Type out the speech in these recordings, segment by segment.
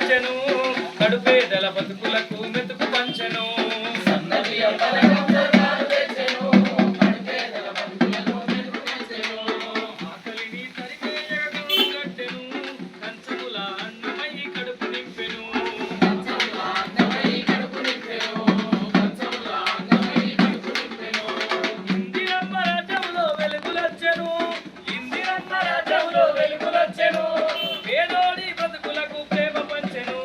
తెచ్చెను కడుపేదల బతుకులకు మెతుకు పంచెను ఆకలిని తరిమేయగం కట్టెను కంచముల అన్నమై కడుపు నింపెను ఇందిరమ్మ రాజ్యంలో వెలుగులొచ్చెను ఇందిరమ్మ రాజ్యంలో వెలుగులొచ్చెను పేదోడి బతుకులకు ప్రేమ పంచెను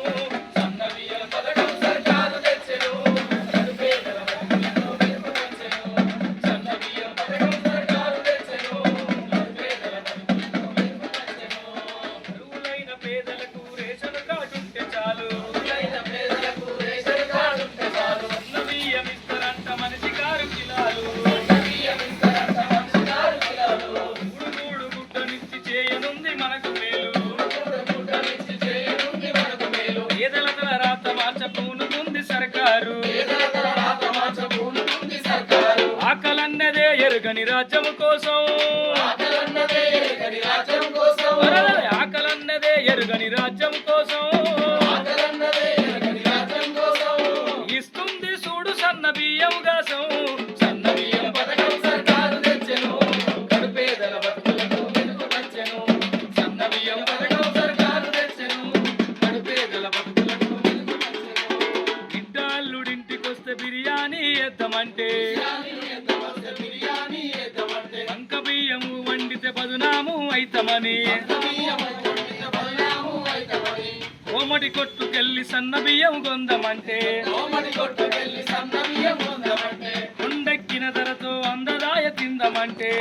సన్నబియ్యం పథకం సర్కారు తెచ్చెను కడుపేదల బతుకులకు మెతుకు పంచెను సన్నబియ్యం పథకం సర్కారు తెచ్చెను కడుపేదల బతుకులకు మెతుకు పంచెను అరువులైన పేదలకు రేషన్ కార్డుంటే చాలు సన్నబియ్యం ఇస్తారంట మనిషికి 6 కిలోలు మూడు గుడ్డనిచ్చి చేయనుంది మనకు మేలు పేదల తల రాత మార్చబూనుతుంది సర్కారు ఆకలన్నదే ఎరుగని రాజ్యము కోసం ఆకలన్నదే ఎరుగని రాజ్యం కోసం ఇస్తుంది చూడు సన్న బియ్యం గాసం సన్న బియ్యం పథకం సర్కారు తెచ్చెను కడుపేదల బతుకులకు మెతుకు పంచెను సన్న బియ్యం పథకం సర్కారు తెచ్చెను కడుపేదల బతుకులకు మెతుకు పంచెను గిడ్డాల్లుడింటికొస్తే బిర్యానీ ఎద్దమంటే అంక బియ్యము వండితే బదునాము అయితమని కోమడి కొట్టుకెళ్ళి సన్న బియ్యం గొందమంటే ఉండెక్కిన ధరతో అందదాయ తిందమంటే